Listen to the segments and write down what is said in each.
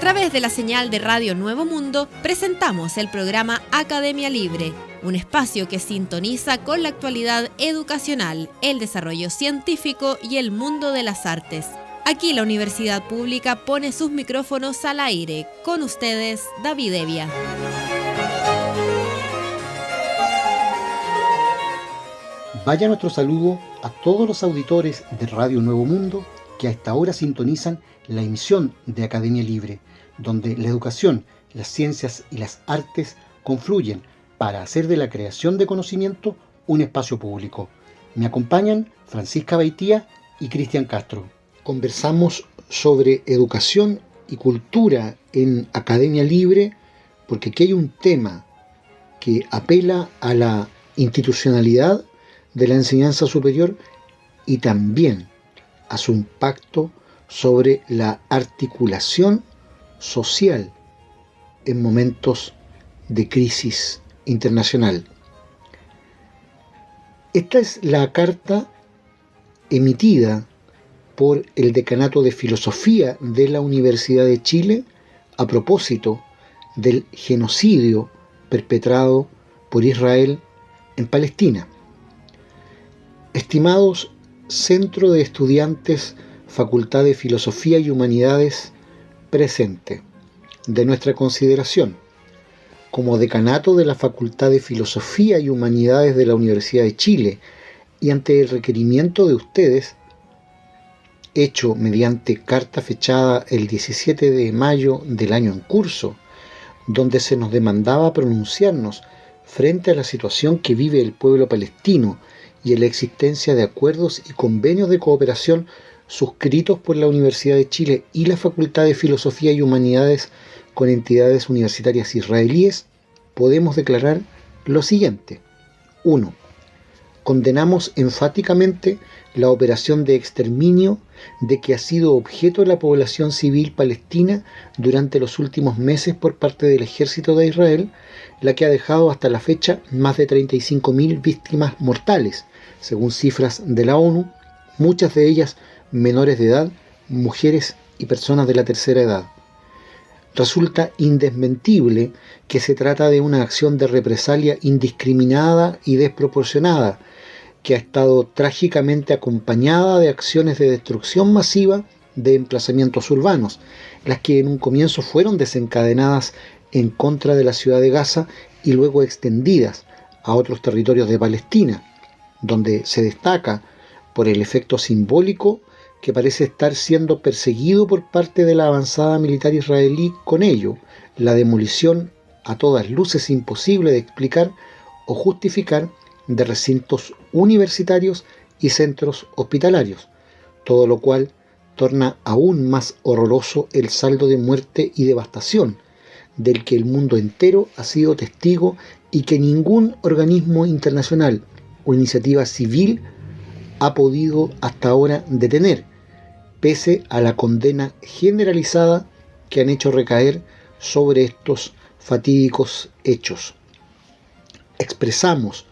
través de la señal de Radio Nuevo Mundo, presentamos el programa Academia Libre, un espacio que sintoniza con la actualidad educacional, el desarrollo científico y el mundo de las artes. Aquí la Universidad Pública pone sus micrófonos al aire. Con ustedes, David Evia. Vaya nuestro saludo a todos los auditores de Radio Nuevo Mundo que a esta hora sintonizan la emisión de Academia Libre, donde la educación, las ciencias y las artes confluyen para hacer de la creación de conocimiento un espacio público. Me acompañan Francisca Baitía y Cristian Castro. Conversamos sobre educación y cultura en Academia Libre porque aquí hay un tema que apela a la institucionalidad de la enseñanza superior y también a su impacto sobre la articulación social en momentos de crisis internacional. Esta es la carta emitida por el Decanato de Filosofía de la Universidad de Chile a propósito del genocidio perpetrado por Israel en Palestina. Estimados Centro de Estudiantes, Facultad de Filosofía y Humanidades presente, de nuestra consideración, como decanato de la Facultad de Filosofía y Humanidades de la Universidad de Chile y ante el requerimiento de ustedes, hecho mediante carta fechada el 17 de mayo del año en curso, donde se nos demandaba pronunciarnos frente a la situación que vive el pueblo palestino y en la existencia de acuerdos y convenios de cooperación suscritos por la Universidad de Chile y la Facultad de Filosofía y Humanidades con entidades universitarias israelíes, podemos declarar lo siguiente. 1. Condenamos enfáticamente la operación de exterminio de que ha sido objeto la población civil palestina durante los últimos meses por parte del ejército de Israel, la que ha dejado hasta la fecha más de 35.000 víctimas mortales, según cifras de la ONU, muchas de ellas menores de edad, mujeres y personas de la tercera edad. Resulta indesmentible que se trata de una acción de represalia indiscriminada y desproporcionada, que ha estado trágicamente acompañada de acciones de destrucción masiva de emplazamientos urbanos, las que en un comienzo fueron desencadenadas en contra de la ciudad de Gaza y luego extendidas a otros territorios de Palestina, donde se destaca por el efecto simbólico que parece estar siendo perseguido por parte de la avanzada militar israelí, con ello la demolición a todas luces imposible de explicar o justificar de recintos universitarios y centros hospitalarios, todo lo cual torna aún más horroroso el saldo de muerte y devastación del que el mundo entero ha sido testigo y que ningún organismo internacional o iniciativa civil ha podido hasta ahora detener, pese a la condena generalizada que han hecho recaer sobre estos fatídicos hechos. Expresamos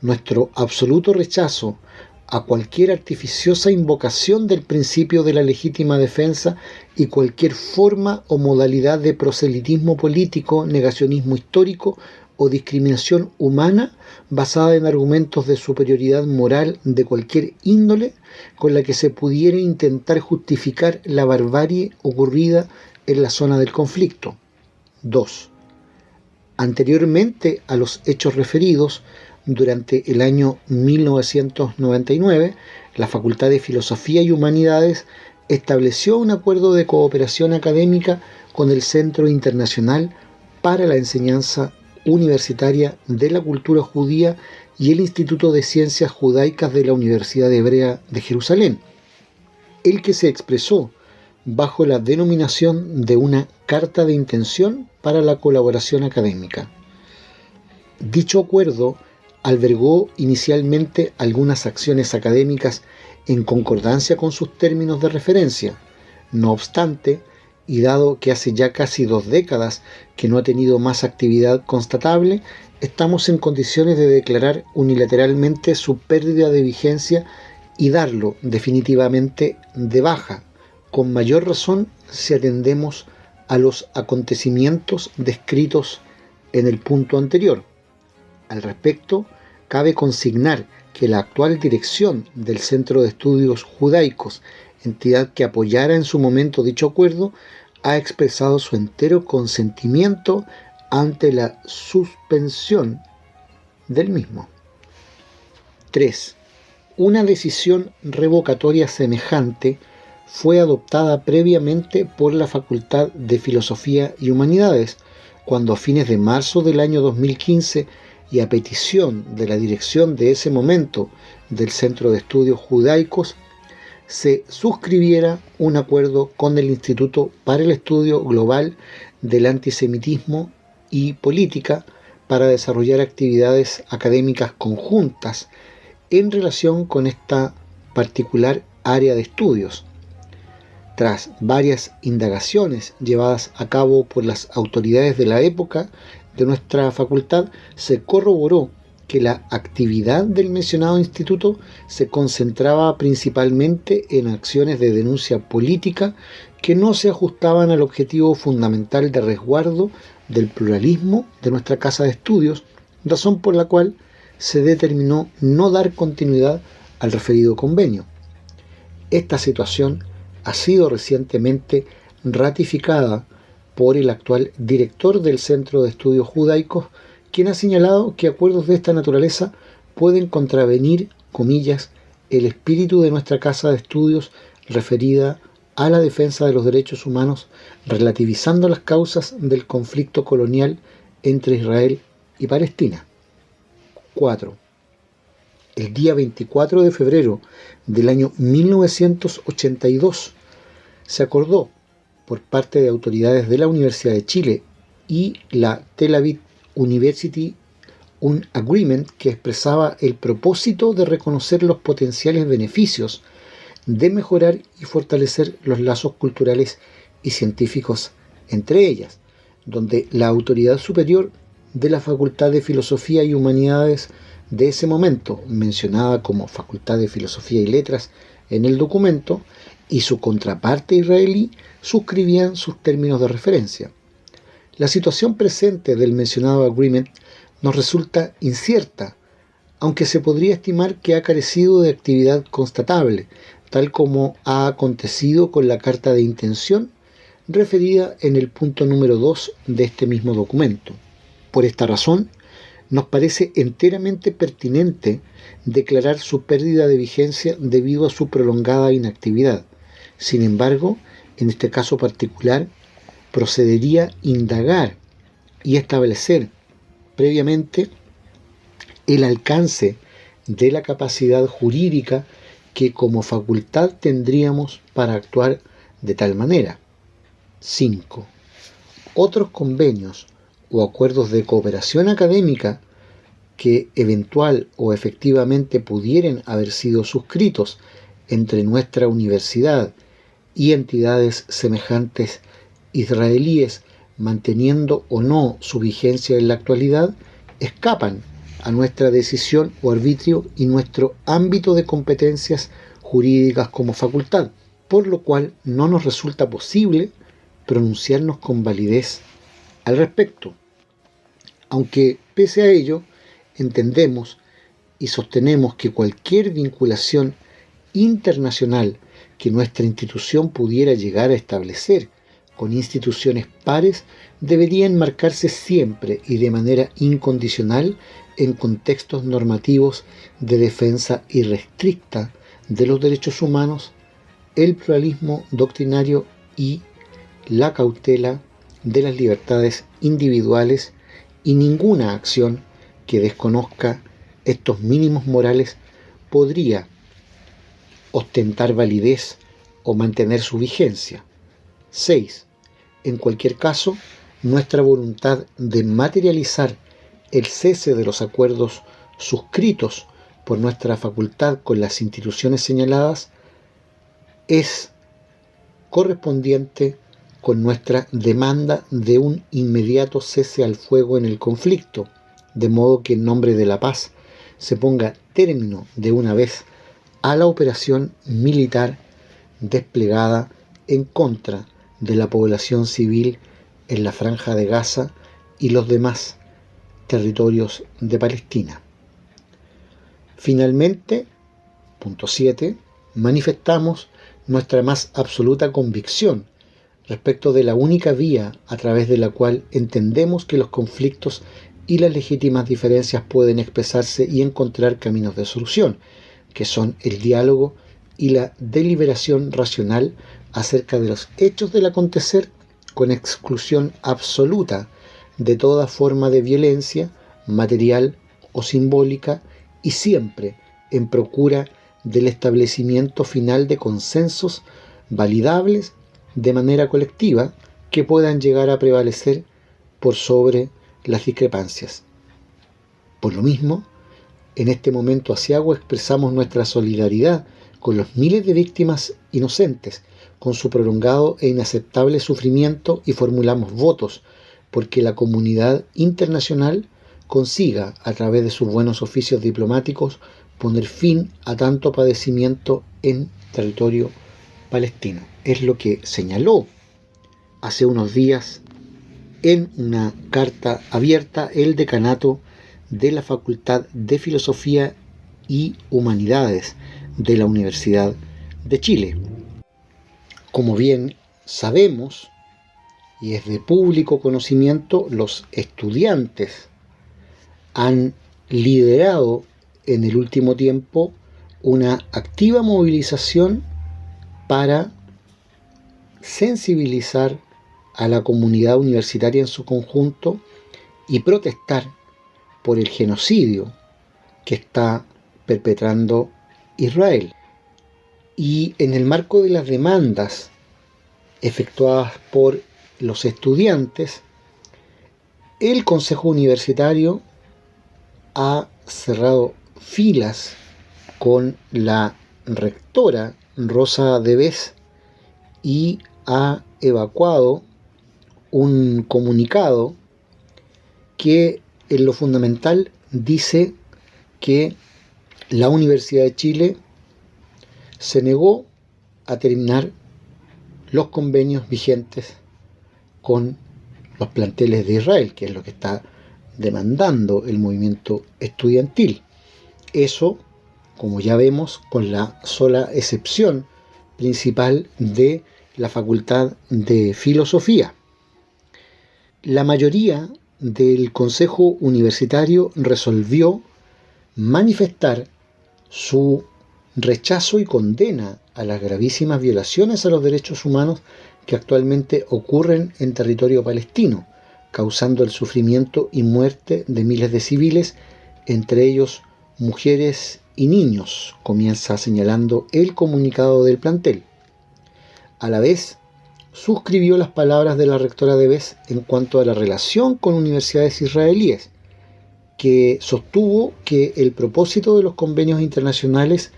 nuestro absoluto rechazo a cualquier artificiosa invocación del principio de la legítima defensa y cualquier forma o modalidad de proselitismo político, negacionismo histórico o discriminación humana basada en argumentos de superioridad moral de cualquier índole con la que se pudiera intentar justificar la barbarie ocurrida en la zona del conflicto. 2. Anteriormente a los hechos referidos, durante el año 1999, la Facultad de Filosofía y Humanidades estableció un acuerdo de cooperación académica con el Centro Internacional para la Enseñanza Universitaria de la Cultura Judía y el Instituto de Ciencias Judaicas de la Universidad Hebrea de Jerusalén, el que se expresó bajo la denominación de una Carta de Intención para la Colaboración Académica. Dicho acuerdo albergó inicialmente algunas acciones académicas en concordancia con sus términos de referencia. No obstante, y dado que hace ya casi 2 décadas que no ha tenido más actividad constatable, estamos en condiciones de declarar unilateralmente su pérdida de vigencia y darlo definitivamente de baja, con mayor razón si atendemos a los acontecimientos descritos en el punto anterior. Al respecto, cabe consignar que la actual dirección del Centro de Estudios Judaicos, entidad que apoyara en su momento dicho acuerdo, ha expresado su entero consentimiento ante la suspensión del mismo. 3. Una decisión revocatoria semejante fue adoptada previamente por la Facultad de Filosofía y Humanidades, cuando a fines de marzo del año 2015 y a petición de la dirección de ese momento del Centro de Estudios Judaicos, se suscribiera un acuerdo con el Instituto para el Estudio Global del Antisemitismo y Política para desarrollar actividades académicas conjuntas en relación con esta particular área de estudios. Tras varias indagaciones llevadas a cabo por las autoridades de la época de nuestra facultad, se corroboró que la actividad del mencionado instituto se concentraba principalmente en acciones de denuncia política que no se ajustaban al objetivo fundamental de resguardo del pluralismo de nuestra casa de estudios, razón por la cual se determinó no dar continuidad al referido convenio. Esta situación ha sido recientemente ratificada por el actual director del Centro de Estudios Judaicos, quien ha señalado que acuerdos de esta naturaleza pueden contravenir, comillas, el espíritu de nuestra casa de estudios referida a la defensa de los derechos humanos, relativizando las causas del conflicto colonial entre Israel y Palestina. 4. El día 24 de febrero del año 1982 se acordó por parte de autoridades de la Universidad de Chile y la Tel Aviv University un agreement que expresaba el propósito de reconocer los potenciales beneficios de mejorar y fortalecer los lazos culturales y científicos entre ellas, donde la autoridad superior de la Facultad de Filosofía y Humanidades de ese momento, mencionada como Facultad de Filosofía y Letras en el documento, y su contraparte israelí suscribían sus términos de referencia. La situación presente del mencionado agreement nos resulta incierta, aunque se podría estimar que ha carecido de actividad constatable, tal como ha acontecido con la carta de intención referida en el punto número 2 de este mismo documento. Por esta razón, nos parece enteramente pertinente declarar su pérdida de vigencia debido a su prolongada inactividad. Sin embargo, en este caso particular, procedería indagar y establecer previamente el alcance de la capacidad jurídica que como facultad tendríamos para actuar de tal manera. 5. Otros convenios o acuerdos de cooperación académica que eventual o efectivamente pudieran haber sido suscritos entre nuestra universidad y entidades semejantes israelíes, manteniendo o no su vigencia en la actualidad, escapan a nuestra decisión o arbitrio y nuestro ámbito de competencias jurídicas como facultad, por lo cual no nos resulta posible pronunciarnos con validez al respecto. Aunque, pese a ello, entendemos y sostenemos que cualquier vinculación internacional que nuestra institución pudiera llegar a establecer con instituciones pares debería enmarcarse siempre y de manera incondicional en contextos normativos de defensa irrestricta de los derechos humanos, el pluralismo doctrinario y la cautela de las libertades individuales, y ninguna acción que desconozca estos mínimos morales podría ostentar validez o mantener su vigencia. 6. En cualquier caso, nuestra voluntad de materializar el cese de los acuerdos suscritos por nuestra facultad con las instituciones señaladas es correspondiente con nuestra demanda de un inmediato cese al fuego en el conflicto, de modo que en nombre de la paz se ponga término de una vez a la operación militar desplegada en contra de la población civil en la Franja de Gaza y los demás territorios de Palestina. Finalmente, punto 7, manifestamos nuestra más absoluta convicción respecto de la única vía a través de la cual entendemos que los conflictos y las legítimas diferencias pueden expresarse y encontrar caminos de solución, que son el diálogo y la deliberación racional acerca de los hechos del acontecer, con exclusión absoluta de toda forma de violencia, material o simbólica, y siempre en procura del establecimiento final de consensos validables de manera colectiva que puedan llegar a prevalecer por sobre las discrepancias. Por lo mismo, en este momento aciago expresamos nuestra solidaridad con los miles de víctimas inocentes, con su prolongado e inaceptable sufrimiento, y formulamos votos porque la comunidad internacional consiga, a través de sus buenos oficios diplomáticos, poner fin a tanto padecimiento en territorio palestino. Es lo que señaló hace unos días en una carta abierta el decanato de la Facultad de Filosofía y Humanidades de la Universidad de Chile. Como bien sabemos, y es de público conocimiento, los estudiantes han liderado en el último tiempo una activa movilización para sensibilizar a la comunidad universitaria en su conjunto y protestar por el genocidio que está perpetrando Israel. Y en el marco de las demandas efectuadas por los estudiantes, el Consejo Universitario ha cerrado filas con la rectora Rosa Devés y ha evacuado un comunicado que en lo fundamental dice que la Universidad de Chile se negó a terminar los convenios vigentes con los planteles de Israel, que es lo que está demandando el movimiento estudiantil. Eso, como ya vemos, con la sola excepción principal de la Facultad de Filosofía. La mayoría del Consejo Universitario resolvió manifestar su rechazo y condena a las gravísimas violaciones a los derechos humanos que actualmente ocurren en territorio palestino, causando el sufrimiento y muerte de miles de civiles, entre ellos mujeres y niños, comienza señalando el comunicado del plantel. A la vez, suscribió las palabras de la rectora Devés en cuanto a la relación con universidades israelíes, que sostuvo que el propósito de los convenios internacionales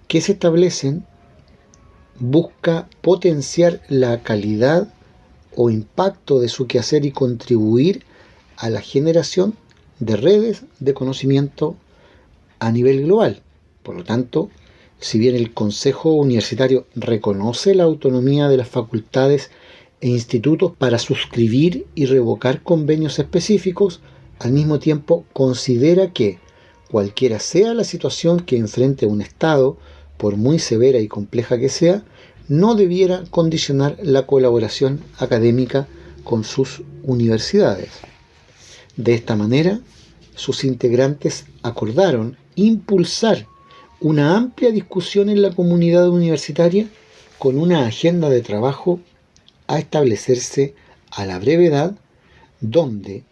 que se establecen busca potenciar la calidad o impacto de su quehacer y contribuir a la generación de redes de conocimiento a nivel global. Por lo tanto, si bien el Consejo Universitario reconoce la autonomía de las facultades e institutos para suscribir y revocar convenios específicos, al mismo tiempo considera que, cualquiera sea la situación que enfrente un Estado, por muy severa y compleja que sea, no debiera condicionar la colaboración académica con sus universidades. De esta manera, sus integrantes acordaron impulsar una amplia discusión en la comunidad universitaria con una agenda de trabajo a establecerse a la brevedad, donde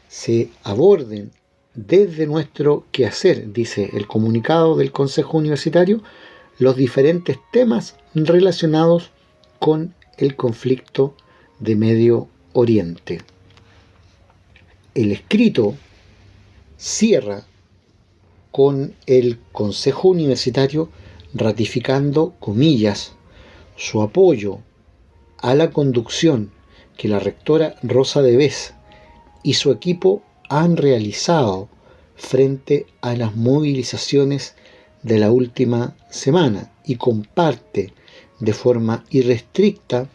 se aborden desde nuestro quehacer, dice el comunicado del Consejo Universitario, los diferentes temas relacionados con el conflicto de Medio Oriente. El escrito cierra con el Consejo Universitario ratificando, comillas, su apoyo a la conducción que la rectora Rosa Devés y su equipo han realizado frente a las movilizaciones de la última semana, y comparte de forma irrestricta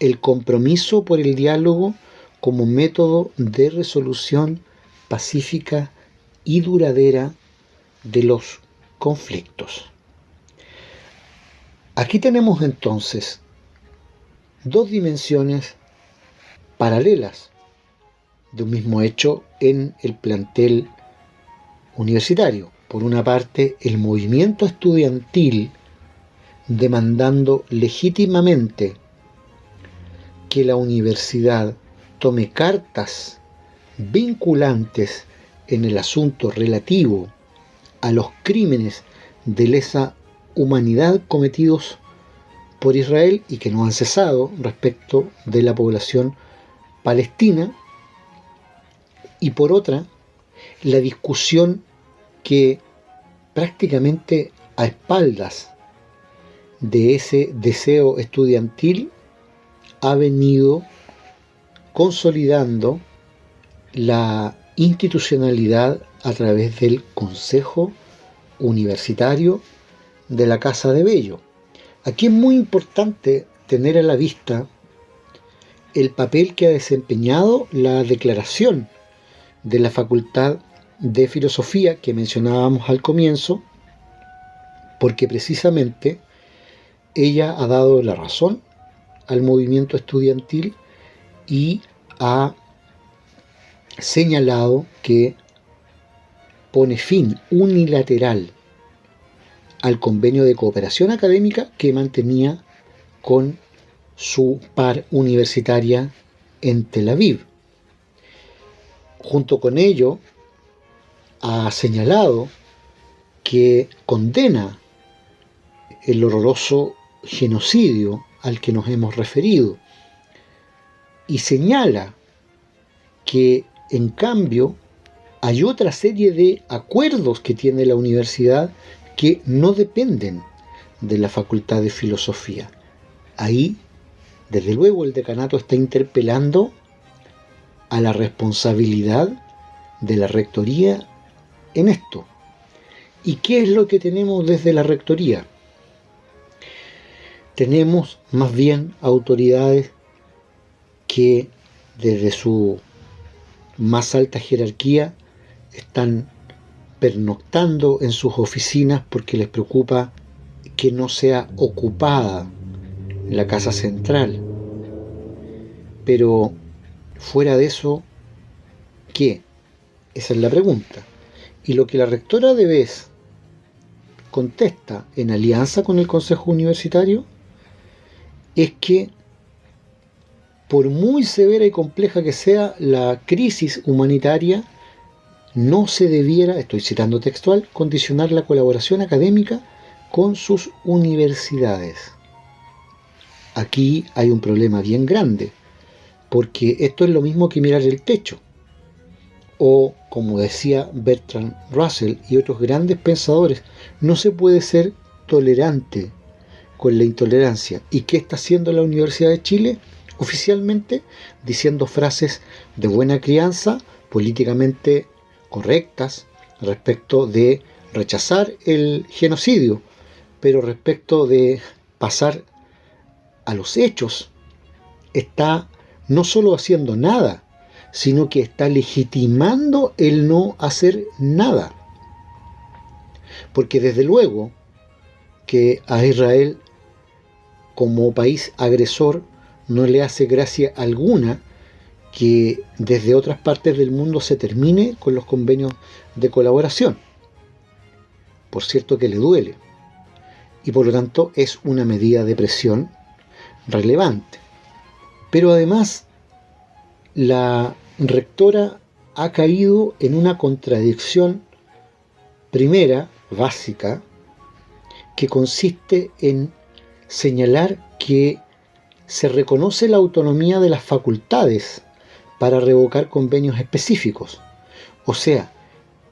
el compromiso por el diálogo como método de resolución pacífica y duradera de los conflictos. Aquí tenemos entonces dos dimensiones paralelas de un mismo hecho en el plantel universitario. Por una parte, el movimiento estudiantil demandando legítimamente que la universidad tome cartas vinculantes en el asunto relativo a los crímenes de lesa humanidad cometidos por Israel y que no han cesado respecto de la población palestina, y por otra, la discusión que prácticamente a espaldas de ese deseo estudiantil ha venido consolidando la institucionalidad a través del Consejo Universitario de la Casa de Bello. Aquí es muy importante tener a la vista el papel que ha desempeñado la declaración de la Facultad de Filosofía que mencionábamos al comienzo, porque precisamente ella ha dado la razón al movimiento estudiantil y ha señalado que pone fin unilateral al convenio de cooperación académica que mantenía con su par universitaria en Tel Aviv. Junto con ello, ha señalado que condena el horroroso genocidio al que nos hemos referido y señala que en cambio hay otra serie de acuerdos que tiene la universidad que no dependen de la Facultad de Filosofía. Ahí, desde luego, el decanato está interpelando a la responsabilidad de la rectoría en esto. ¿Y qué es lo que tenemos desde la rectoría? Tenemos más bien autoridades que desde su más alta jerarquía están pernoctando en sus oficinas porque les preocupa que no sea ocupada la casa central. Pero fuera de eso, ¿qué? Esa es la pregunta. Y lo que la rectora de BES contesta en alianza con el Consejo Universitario es que por muy severa y compleja que sea la crisis humanitaria, no se debiera, estoy citando textual, condicionar la colaboración académica con sus universidades. Aquí hay un problema bien grande, porque esto es lo mismo que mirar el techo. O, como decía Bertrand Russell y otros grandes pensadores, no se puede ser tolerante con la intolerancia. ¿Y qué está haciendo la Universidad de Chile? Oficialmente diciendo frases de buena crianza, políticamente correctas, respecto de rechazar el genocidio, pero respecto de pasar a los hechos, está no solo haciendo nada, sino que está legitimando el no hacer nada. Porque desde luego que a Israel como país agresor no le hace gracia alguna que desde otras partes del mundo se termine con los convenios de colaboración. Por cierto que le duele. Y por lo tanto es una medida de presión relevante. Pero además la rectora ha caído en una contradicción primera, básica, que consiste en señalar que se reconoce la autonomía de las facultades para revocar convenios específicos. O sea,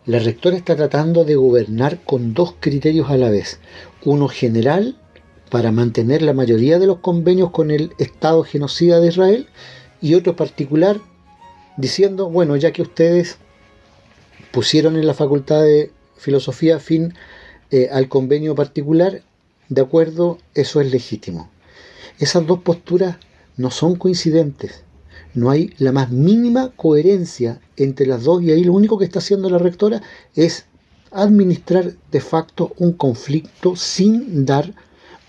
la rectora está tratando de gobernar con dos criterios a la vez. Uno general, para mantener la mayoría de los convenios con el Estado genocida de Israel, y otro particular, diciendo, bueno, ya que ustedes pusieron en la Facultad de Filosofía fin al convenio particular, de acuerdo, eso es legítimo. Esas dos posturas no son coincidentes. No hay la más mínima coherencia entre las dos, y ahí lo único que está haciendo la rectora es administrar de facto un conflicto sin dar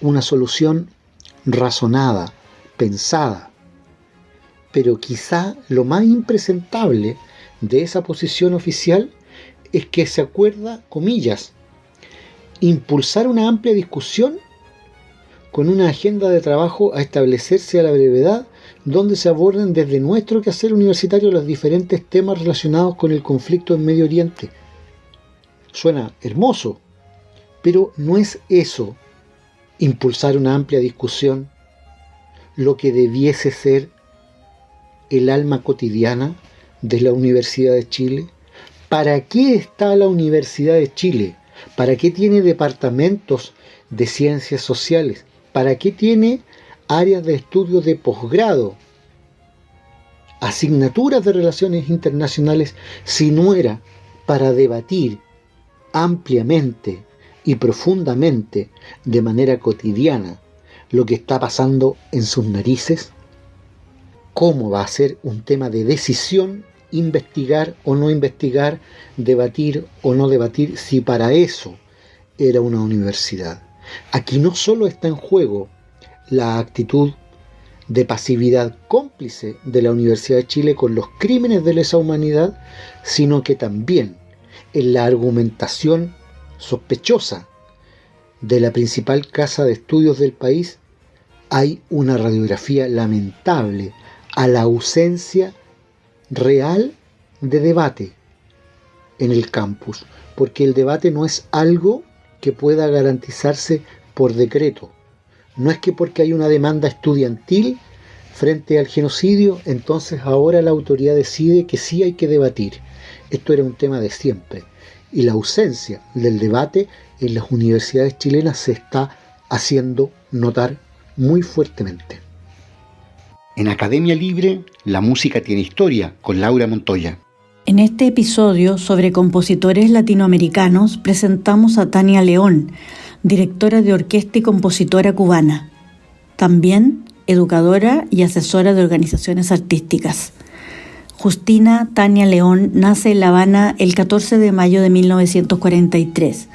una solución razonada, pensada. Pero quizá lo más impresentable de esa posición oficial es que se acuerda, comillas, impulsar una amplia discusión con una agenda de trabajo a establecerse a la brevedad, donde se aborden desde nuestro quehacer universitario los diferentes temas relacionados con el conflicto en Medio Oriente. Suena hermoso, pero no es eso, impulsar una amplia discusión, lo que debiese ser el alma cotidiana de la Universidad de Chile. ¿Para qué está la Universidad de Chile? ¿Para qué tiene departamentos de ciencias sociales? ¿Para qué tiene áreas de estudio de posgrado? Asignaturas de relaciones internacionales, si no era para debatir ampliamente y profundamente, de manera cotidiana, lo que está pasando en sus narices. ¿Cómo va a ser un tema de decisión investigar o no investigar, debatir o no debatir, si para eso era una universidad? Aquí no solo está en juego la actitud de pasividad cómplice de la Universidad de Chile con los crímenes de lesa humanidad, sino que también en la argumentación sospechosa de la principal casa de estudios del país hay una radiografía lamentable a la ausencia real de debate en el campus, porque el debate no es algo que pueda garantizarse por decreto. No es que porque hay una demanda estudiantil frente al genocidio, entonces ahora la autoridad decide que sí hay que debatir. Esto era un tema de siempre, y la ausencia del debate en las universidades chilenas se está haciendo notar muy fuertemente. En Academia Libre, la música tiene historia, con Laura Montoya. En este episodio sobre compositores latinoamericanos presentamos a Tania León, directora de orquesta y compositora cubana. También educadora y asesora de organizaciones artísticas. Justina Tania León nace en La Habana el 14 de mayo de 1943.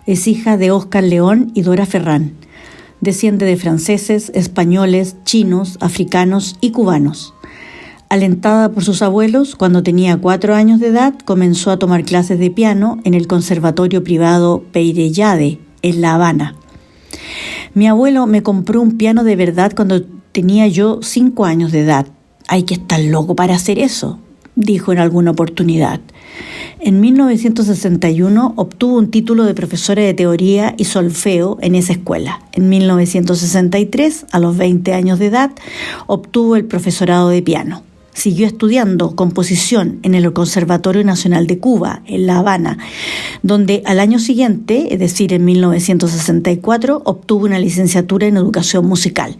Es hija de Óscar León y Dora Ferrán. Desciende de franceses, españoles, chinos, africanos y cubanos. Alentada por sus abuelos, cuando tenía 4 años de edad, comenzó a tomar clases de piano en el conservatorio privado Peyrellade, en La Habana. Mi abuelo me compró un piano de verdad cuando tenía yo 5 años de edad. Hay que estar loco para hacer eso, dijo en alguna oportunidad. En 1961 obtuvo un título de profesora de teoría y solfeo en esa escuela. En 1963, a los 20 años de edad, obtuvo el profesorado de piano. Siguió estudiando composición en el Conservatorio Nacional de Cuba, en La Habana, donde al año siguiente, es decir, en 1964, obtuvo una licenciatura en educación musical.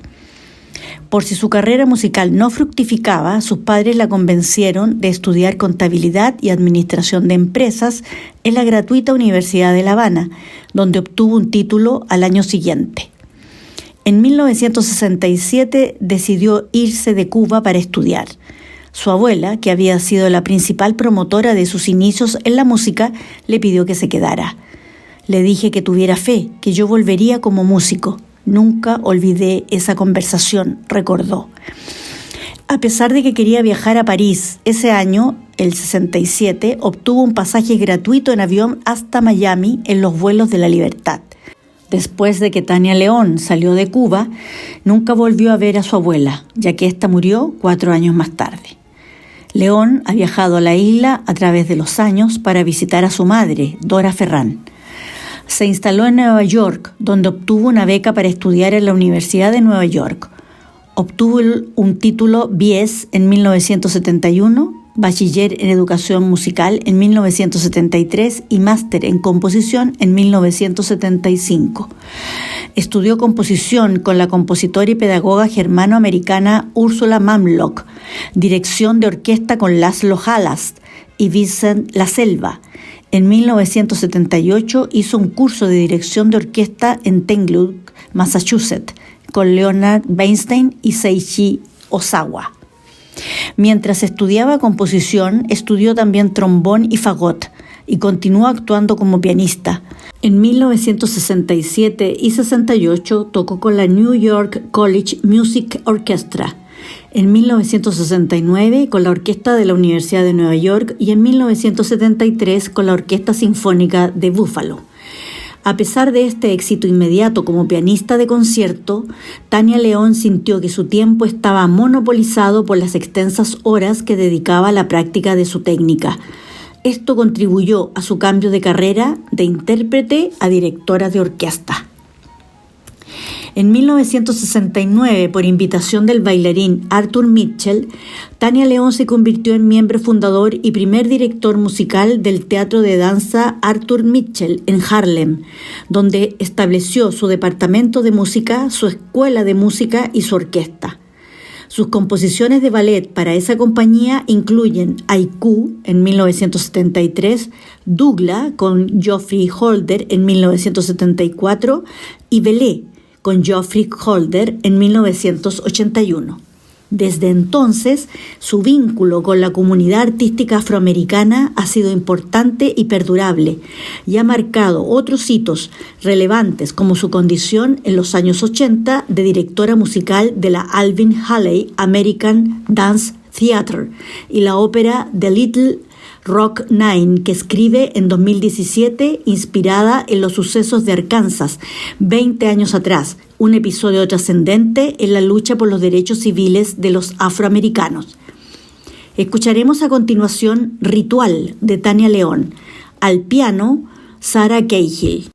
Por si su carrera musical no fructificaba, sus padres la convencieron de estudiar contabilidad y administración de empresas en la gratuita Universidad de La Habana, donde obtuvo un título al año siguiente. En 1967 decidió irse de Cuba para estudiar. Su abuela, que había sido la principal promotora de sus inicios en la música, le pidió que se quedara. Le dije que tuviera fe, que yo volvería como músico. Nunca olvidé esa conversación, recordó. A pesar de que quería viajar a París, ese año, el 67, obtuvo un pasaje gratuito en avión hasta Miami en los vuelos de la Libertad. Después de que Tania León salió de Cuba, nunca volvió a ver a su abuela, ya que ésta murió 4 años más tarde. León ha viajado a la isla a través de los años para visitar a su madre, Dora Ferrán. Se instaló en Nueva York, donde obtuvo una beca para estudiar en la Universidad de Nueva York. Obtuvo un título BS en 1971, bachiller en educación musical en 1973 y máster en composición en 1975. Estudió composición con la compositora y pedagoga germano-americana Úrsula Mamlock, dirección de orquesta con Laszlo Halast y Vincent La Selva. En 1978 hizo un curso de dirección de orquesta en Tanglewood, Massachusetts, con Leonard Bernstein y Seiichi Osawa. Mientras estudiaba composición, estudió también trombón y fagot y continuó actuando como pianista. En 1967 y 68 tocó con la New York College Music Orchestra. En 1969 con la Orquesta de la Universidad de Nueva York y en 1973 con la Orquesta Sinfónica de Buffalo. A pesar de este éxito inmediato como pianista de concierto, Tania León sintió que su tiempo estaba monopolizado por las extensas horas que dedicaba a la práctica de su técnica. Esto contribuyó a su cambio de carrera de intérprete a directora de orquesta. En 1969, por invitación del bailarín Arthur Mitchell, Tania León se convirtió en miembro fundador y primer director musical del teatro de danza Arthur Mitchell en Harlem, donde estableció su departamento de música, su escuela de música y su orquesta. Sus composiciones de ballet para esa compañía incluyen Haiku en 1973, Dougla con Geoffrey Holder en 1974 y Belé con Geoffrey Holder en 1981. Desde entonces, su vínculo con la comunidad artística afroamericana ha sido importante y perdurable y ha marcado otros hitos relevantes como su condición en los años 80 de directora musical de la Alvin Haley American Dance Theatre y la ópera The Little Rock Nine, que escribe en 2017 inspirada en los sucesos de Arkansas 20 años atrás, un episodio trascendente en la lucha por los derechos civiles de los afroamericanos. Escucharemos a continuación Ritual de Tania León, al piano Sarah Cahill.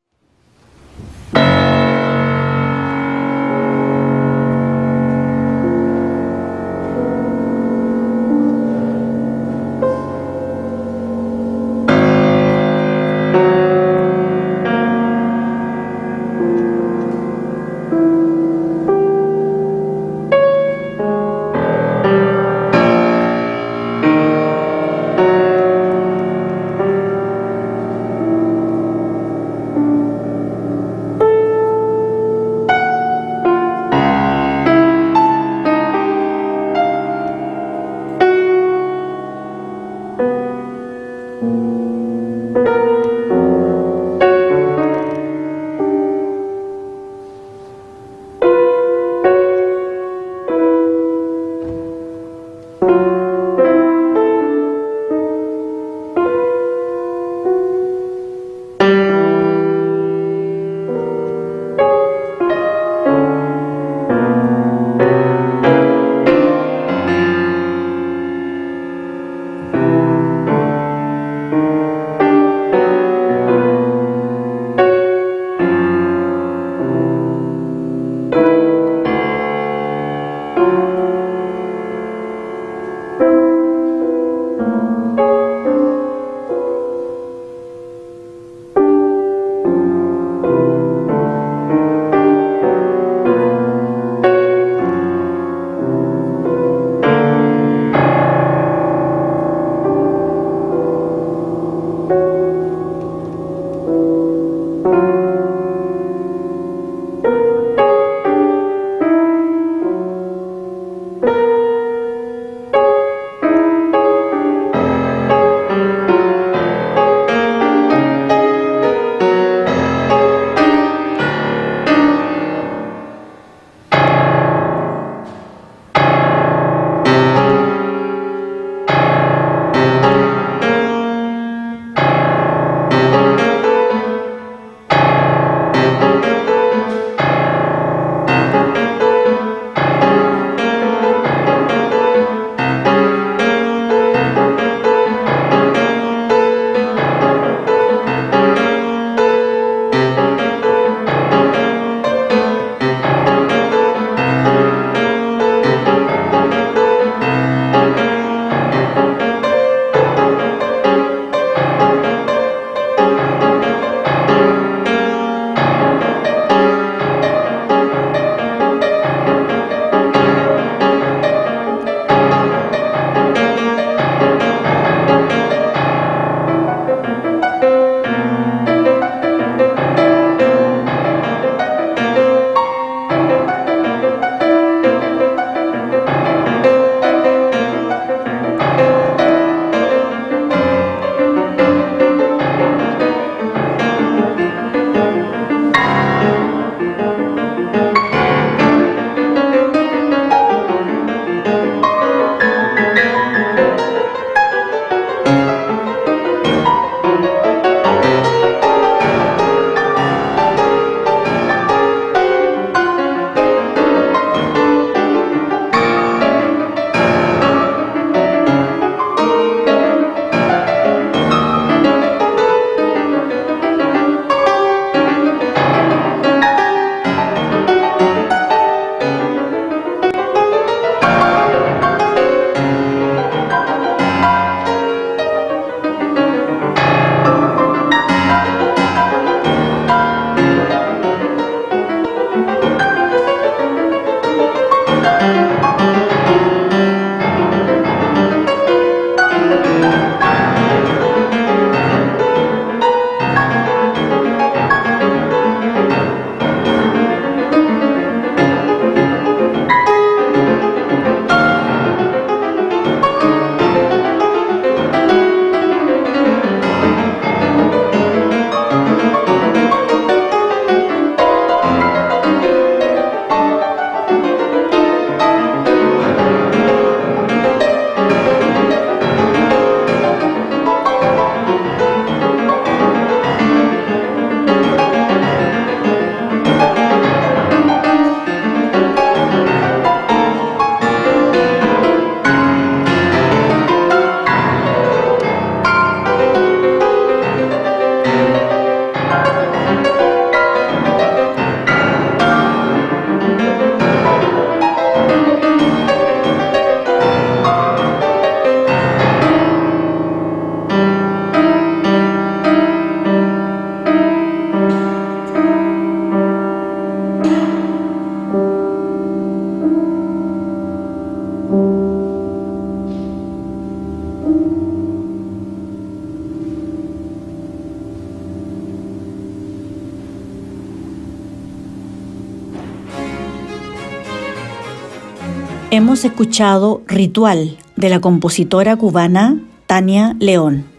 Hemos escuchado Ritual de la compositora cubana Tania León.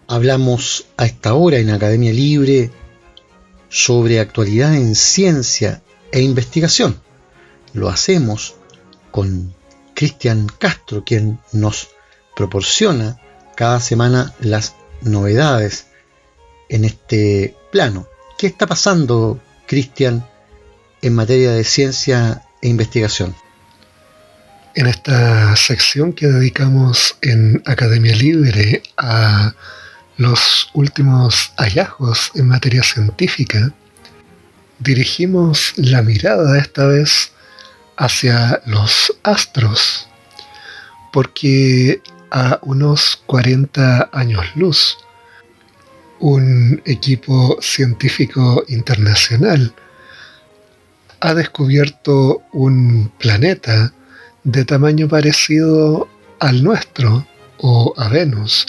Hablamos a esta hora en Academia Libre sobre actualidad en ciencia e investigación. Lo hacemos con Cristian Castro, quien nos proporciona cada semana las novedades en este plano. ¿Qué está pasando, Cristian, en materia de ciencia e investigación? En esta sección que dedicamos en Academia Libre a los últimos hallazgos en materia científica, dirigimos la mirada esta vez hacia los astros, porque a unos 40 años luz, un equipo científico internacional ha descubierto un planeta de tamaño parecido al nuestro o a Venus,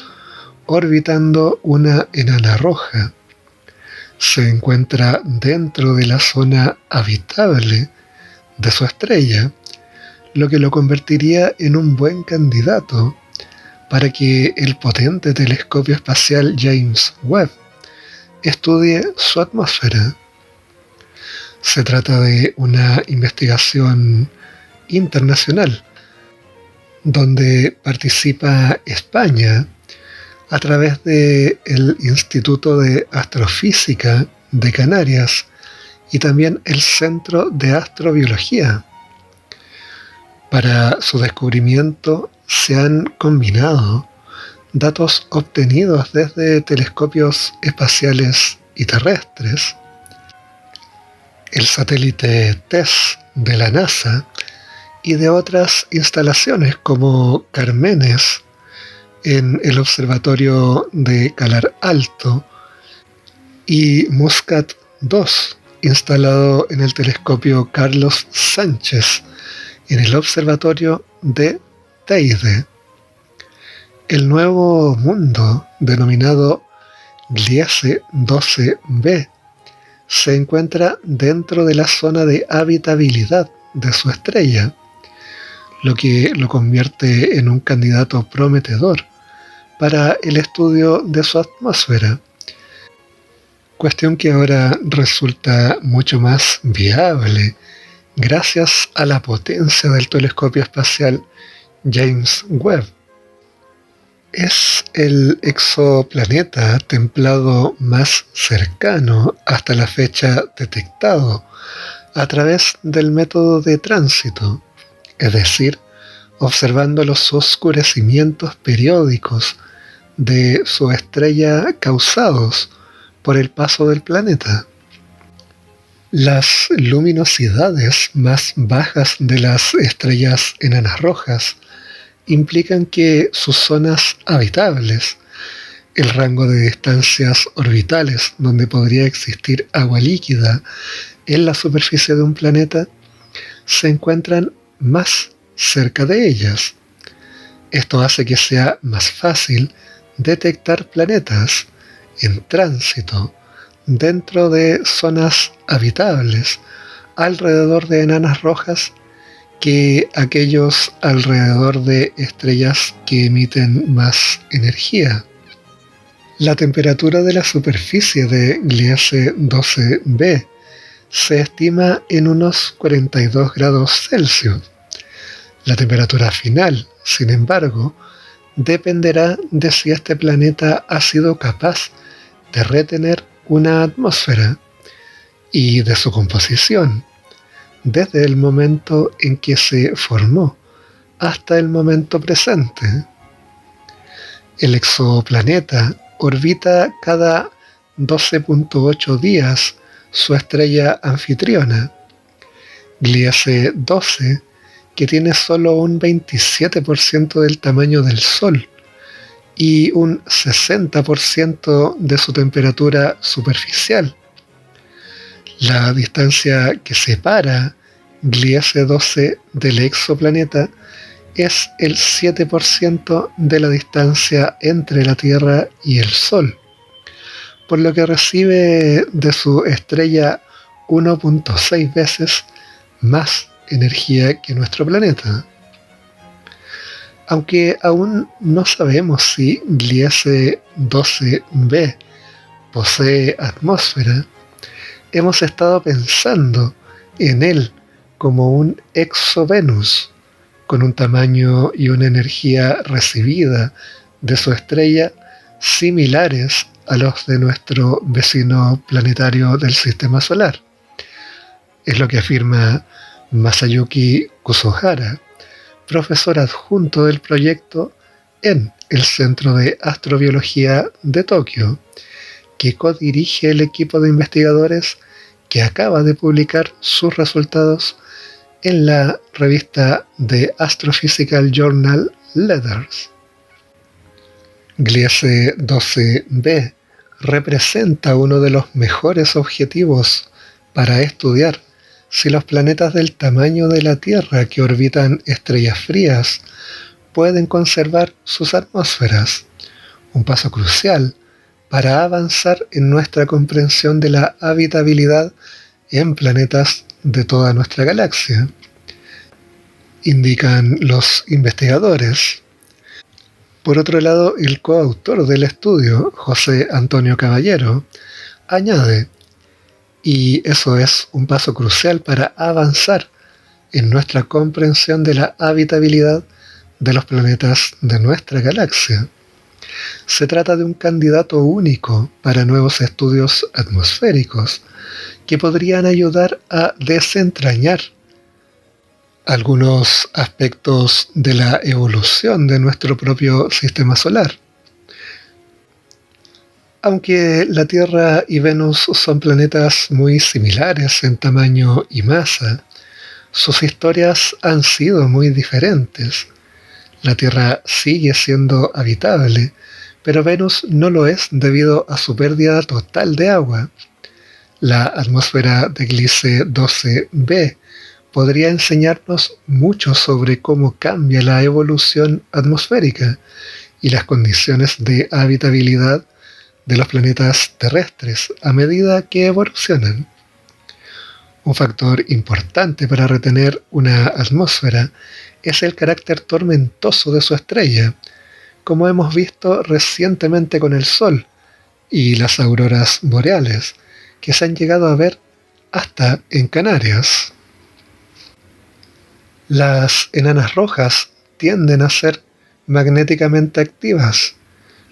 orbitando una enana roja. Se encuentra dentro de la zona habitable de su estrella, lo que lo convertiría en un buen candidato para que el potente telescopio espacial James Webb estudie su atmósfera. Se trata de una investigación internacional donde participa España a través del Instituto de Astrofísica de Canarias y también el Centro de Astrobiología. Para su descubrimiento se han combinado datos obtenidos desde telescopios espaciales y terrestres, el satélite TESS de la NASA y de otras instalaciones como Carmenes en el Observatorio de Calar Alto y Muscat II, instalado en el telescopio Carlos Sánchez en el Observatorio de Teide. El Nuevo Mundo, denominado Gliese 12b, se encuentra dentro de la zona de habitabilidad de su estrella, lo que lo convierte en un candidato prometedor para el estudio de su atmósfera, cuestión que ahora resulta mucho más viable gracias a la potencia del telescopio espacial James Webb. Es el exoplaneta templado más cercano hasta la fecha detectado a través del método de tránsito, es decir, observando los oscurecimientos periódicos de su estrella causados por el paso del planeta. Las luminosidades más bajas de las estrellas enanas rojas implican que sus zonas habitables, el rango de distancias orbitales donde podría existir agua líquida en la superficie de un planeta, se encuentran más cerca de ellas. Esto hace que sea más fácil detectar planetas en tránsito dentro de zonas habitables alrededor de enanas rojas que aquellos alrededor de estrellas que emiten más energía. La temperatura de la superficie de Gliese 12b se estima en unos 42 grados Celsius. La temperatura final, sin embargo, dependerá de si este planeta ha sido capaz de retener una atmósfera y de su composición, desde el momento en que se formó hasta el momento presente. El exoplaneta orbita cada 12.8 días su estrella anfitriona, Gliese 12, que tiene solo un 27% del tamaño del Sol y un 60% de su temperatura superficial. La distancia que separa Gliese 12 del exoplaneta es el 7% de la distancia entre la Tierra y el Sol, por lo que recibe de su estrella 1.6 veces más energía que nuestro planeta. Aunque aún no sabemos si Gliese 12b posee atmósfera, hemos estado pensando en él como un exovenus, con un tamaño y una energía recibida de su estrella similares a los de nuestro vecino planetario del sistema solar. Es lo que afirma Masayuki Kusuhara, profesor adjunto del proyecto en el Centro de Astrobiología de Tokio, que codirige el equipo de investigadores que acaba de publicar sus resultados en la revista The Astrophysical Journal Letters. Gliese 12b representa uno de los mejores objetivos para estudiar si los planetas del tamaño de la Tierra que orbitan estrellas frías pueden conservar sus atmósferas, un paso crucial para avanzar en nuestra comprensión de la habitabilidad en planetas de toda nuestra galaxia, indican los investigadores. Por otro lado, el coautor del estudio, José Antonio Caballero, añade: y eso es un paso crucial para avanzar en nuestra comprensión de la habitabilidad de los planetas de nuestra galaxia. Se trata de un candidato único para nuevos estudios atmosféricos que podrían ayudar a desentrañar algunos aspectos de la evolución de nuestro propio sistema solar. Aunque la Tierra y Venus son planetas muy similares en tamaño y masa, sus historias han sido muy diferentes. La Tierra sigue siendo habitable, pero Venus no lo es debido a su pérdida total de agua. La atmósfera de Gliese 12b podría enseñarnos mucho sobre cómo cambia la evolución atmosférica y las condiciones de habitabilidad de los planetas terrestres a medida que evolucionan. Un factor importante para retener una atmósfera es el carácter tormentoso de su estrella, como hemos visto recientemente con el Sol y las auroras boreales, que se han llegado a ver hasta en Canarias. Las enanas rojas tienden a ser magnéticamente activas,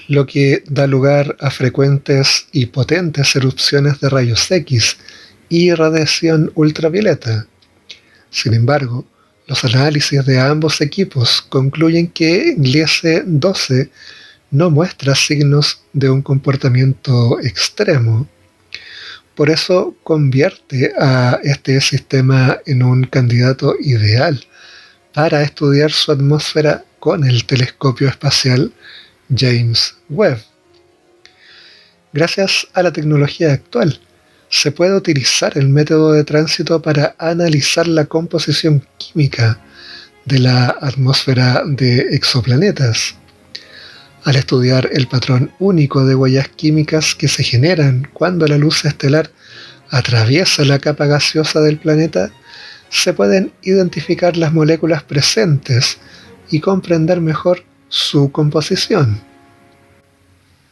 lo que da lugar a frecuentes y potentes erupciones de rayos X y radiación ultravioleta. Sin embargo, los análisis de ambos equipos concluyen que Gliese 12 no muestra signos de un comportamiento extremo. Por eso convierte a este sistema en un candidato ideal para estudiar su atmósfera con el telescopio espacial James Webb. Gracias a la tecnología actual, se puede utilizar el método de tránsito para analizar la composición química de la atmósfera de exoplanetas. Al estudiar el patrón único de huellas químicas que se generan cuando la luz estelar atraviesa la capa gaseosa del planeta, se pueden identificar las moléculas presentes y comprender mejor su composición.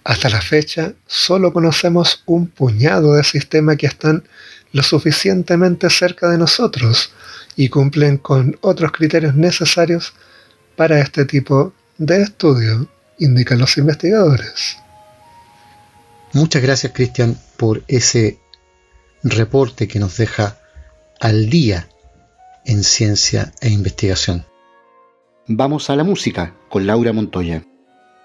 Hasta la fecha, solo conocemos un puñado de sistemas que están lo suficientemente cerca de nosotros y cumplen con otros criterios necesarios para este tipo de estudio, indican los investigadores. Muchas gracias, Cristian, por ese reporte que nos deja al día en ciencia e investigación. Vamos a la música con Laura Montoya.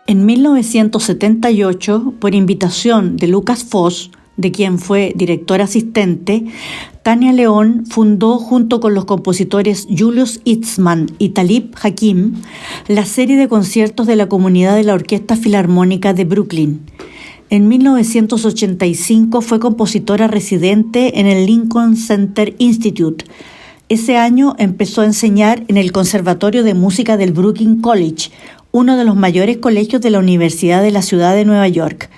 En 1978, por invitación de Lucas Foss, de quien fue director asistente, Tania León fundó junto con los compositores Julius Eastman y Talib Hakim la serie de conciertos de la comunidad de la Orquesta Filarmónica de Brooklyn. En 1985 fue compositora residente en el Lincoln Center Institute. Ese año empezó a enseñar en el Conservatorio de Música del Brooklyn College, uno de los mayores colegios de la Universidad de la Ciudad de Nueva York.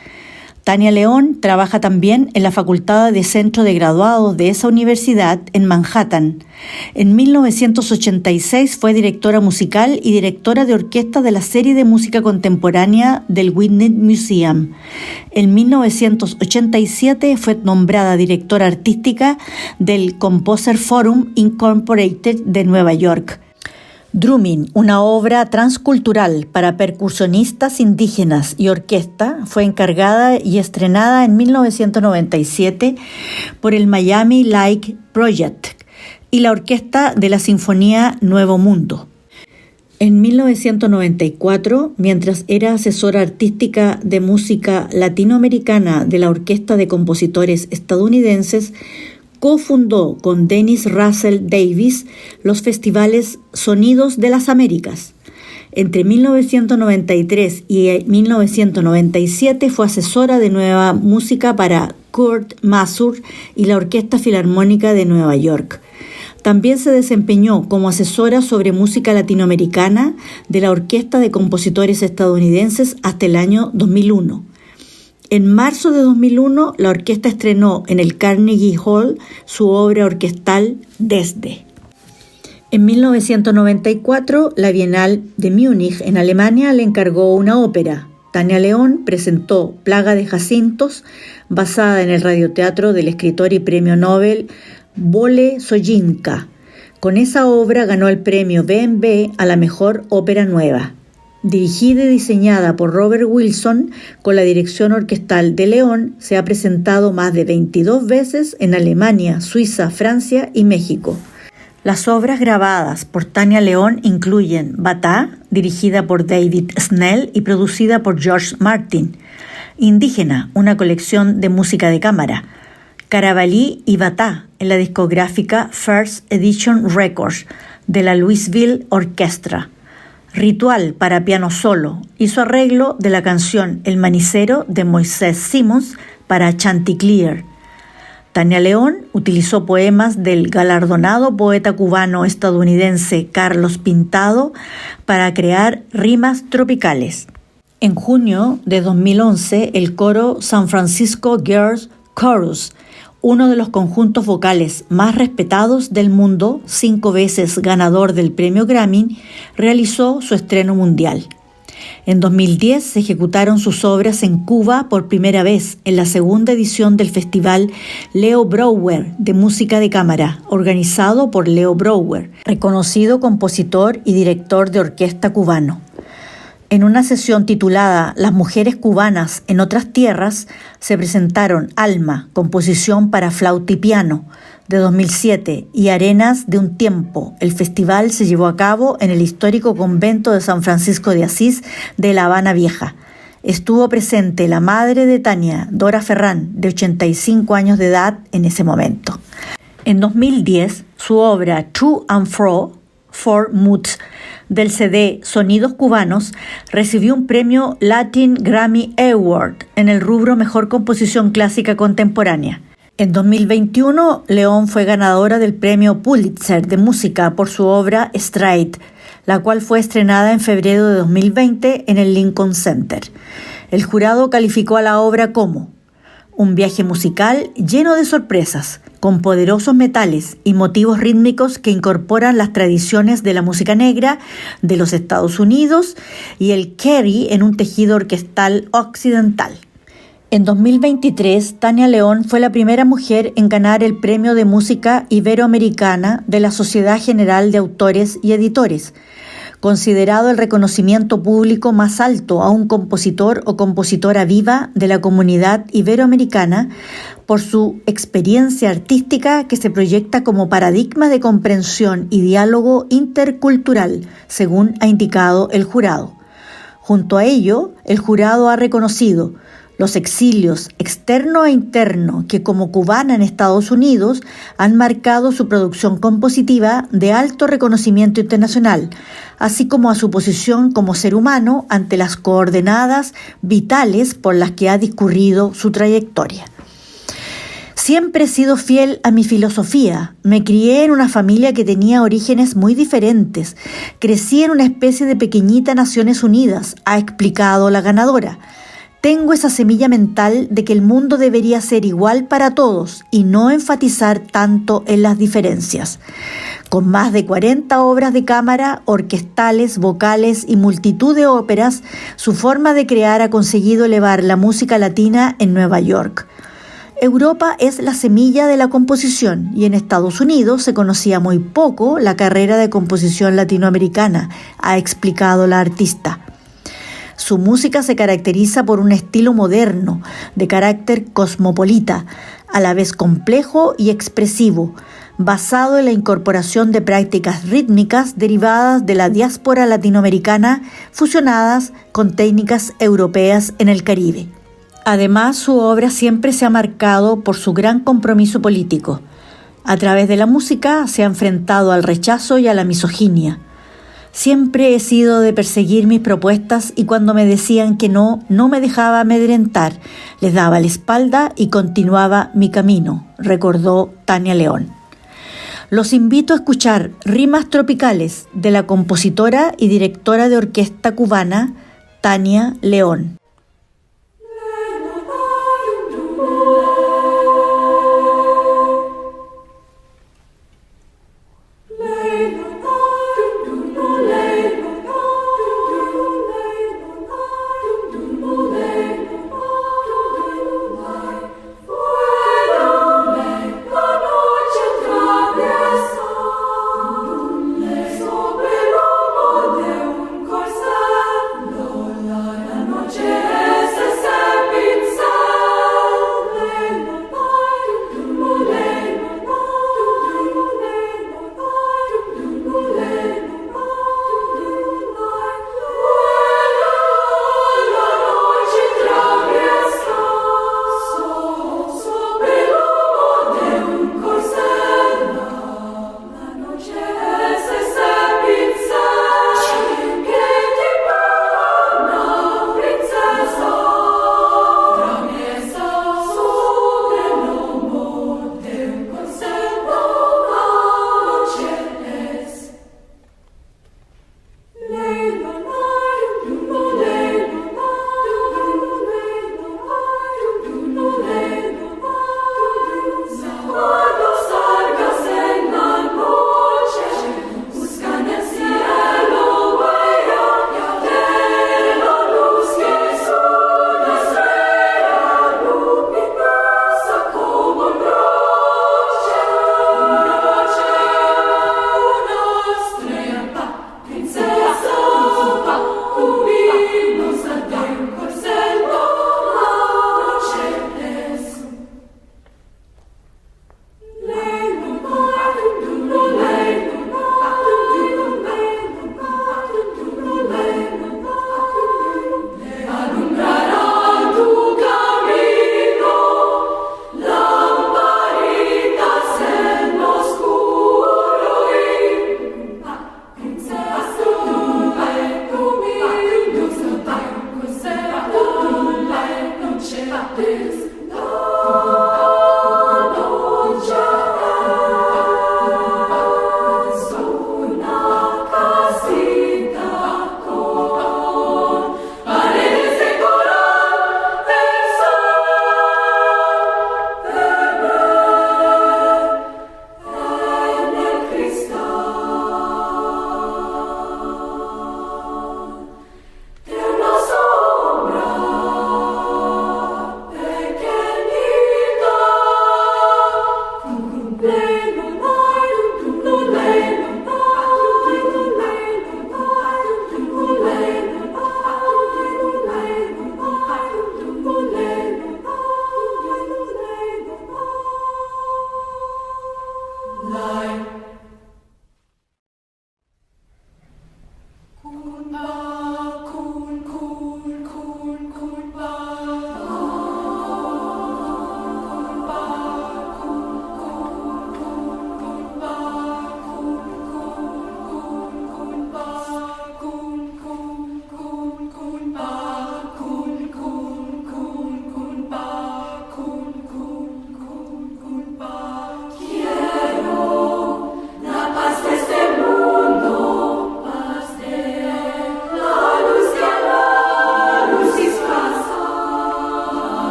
Tania León trabaja también en la Facultad de Centro de Graduados de esa universidad en Manhattan. En 1986 fue directora musical y directora de orquesta de la serie de música contemporánea del Whitney Museum. En 1987 fue nombrada directora artística del Composer Forum Incorporated de Nueva York. Drumming, una obra transcultural para percusionistas indígenas y orquesta, fue encargada y estrenada en 1997 por el Miami Lake Project y la orquesta de la Sinfonía Nuevo Mundo. En 1994, mientras era asesora artística de música latinoamericana de la Orquesta de Compositores Estadounidenses, cofundó con Dennis Russell Davies los festivales Sonidos de las Américas. Entre 1993 y 1997 fue asesora de nueva música para Kurt Masur y la Orquesta Filarmónica de Nueva York. También se desempeñó como asesora sobre música latinoamericana de la Orquesta de Compositores Estadounidenses hasta el año 2001. En marzo de 2001, la orquesta estrenó en el Carnegie Hall su obra orquestal Desde. En 1994, la Bienal de Múnich en Alemania le encargó una ópera. Tania León presentó Plaga de Jacintos, basada en el radioteatro del escritor y premio Nobel Wole Soyinka. Con esa obra ganó el premio B&B a la mejor ópera nueva. Dirigida y diseñada por Robert Wilson, con la dirección orquestal de León, se ha presentado más de 22 veces en Alemania, Suiza, Francia y México. Las obras grabadas por Tania León incluyen Batá, dirigida por David Snell y producida por George Martin; Indígena, una colección de música de cámara; Carabalí y Batá, en la discográfica First Edition Records de la Louisville Orchestra; Ritual para piano solo, hizo arreglo de la canción El Manicero de Moisés Simons para Chanticleer. Tania León utilizó poemas del galardonado poeta cubano-estadounidense Carlos Pintado para crear rimas tropicales. En junio de 2011, el coro San Francisco Girls Chorus, uno de los conjuntos vocales más respetados del mundo, 5 veces ganador del premio Grammy, realizó su estreno mundial. En 2010 se ejecutaron sus obras en Cuba por primera vez en la segunda edición del Festival Leo Brouwer de Música de Cámara, organizado por Leo Brouwer, reconocido compositor y director de orquesta cubano. En una sesión titulada Las mujeres cubanas en otras tierras, se presentaron Alma, composición para flauta y piano, de 2007, y Arenas de un tiempo. El festival se llevó a cabo en el histórico convento de San Francisco de Asís de La Habana Vieja. Estuvo presente la madre de Tania, Dora Ferrán, de 85 años de edad en ese momento. En 2010, su obra True and Fro, Four Moods, del CD Sonidos Cubanos, recibió un premio Latin Grammy Award en el rubro Mejor Composición Clásica Contemporánea. En 2021, León fue ganadora del premio Pulitzer de Música por su obra Straight, la cual fue estrenada en febrero de 2020 en el Lincoln Center. El jurado calificó a la obra como un viaje musical lleno de sorpresas, con poderosos metales y motivos rítmicos que incorporan las tradiciones de la música negra de los Estados Unidos y el carry en un tejido orquestal occidental. En 2023, Tania León fue la primera mujer en ganar el Premio de Música Iberoamericana de la Sociedad General de Autores y Editores, considerado el reconocimiento público más alto a un compositor o compositora viva de la comunidad iberoamericana por su experiencia artística que se proyecta como paradigma de comprensión y diálogo intercultural, según ha indicado el jurado. Junto a ello, el jurado ha reconocido los exilios externo e interno que como cubana en Estados Unidos han marcado su producción compositiva de alto reconocimiento internacional, así como a su posición como ser humano ante las coordenadas vitales por las que ha discurrido su trayectoria. Siempre he sido fiel a mi filosofía. Me crié en una familia que tenía orígenes muy diferentes. Crecí en una especie de pequeñita Naciones Unidas, ha explicado la ganadora. Tengo esa semilla mental de que el mundo debería ser igual para todos y no enfatizar tanto en las diferencias. Con más de 40 obras de cámara, orquestales, vocales y multitud de óperas, su forma de crear ha conseguido elevar la música latina en Nueva York. Europa es la semilla de la composición y en Estados Unidos se conocía muy poco la carrera de composición latinoamericana, ha explicado la artista. Su música se caracteriza por un estilo moderno, de carácter cosmopolita, a la vez complejo y expresivo, basado en la incorporación de prácticas rítmicas derivadas de la diáspora latinoamericana, fusionadas con técnicas europeas en el Caribe. Además, su obra siempre se ha marcado por su gran compromiso político. A través de la música se ha enfrentado al rechazo y a la misoginia. Siempre he sido de perseguir mis propuestas y cuando me decían que no me dejaba amedrentar, les daba la espalda y continuaba mi camino, recordó Tania León. Los invito a escuchar Rimas Tropicales de la compositora y directora de orquesta cubana Tania León. Noche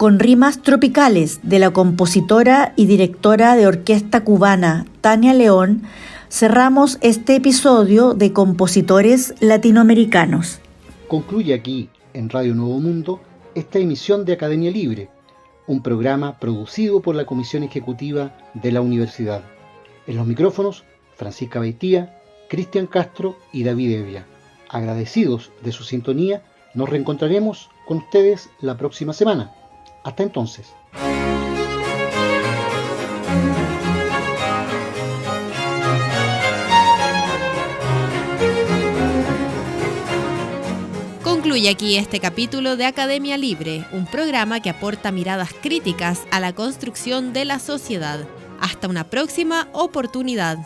Con rimas tropicales de la compositora y directora de orquesta cubana Tania León, cerramos este episodio de Compositores Latinoamericanos. Concluye aquí, en Radio Nuevo Mundo, esta emisión de Academia Libre, un programa producido por la Comisión Ejecutiva de la Universidad. En los micrófonos, Francisca Baitía, Cristian Castro y David Evia. Agradecidos de su sintonía, nos reencontraremos con ustedes la próxima semana. Hasta entonces. Concluye aquí este capítulo de Academia Libre, un programa que aporta miradas críticas a la construcción de la sociedad. Hasta una próxima oportunidad.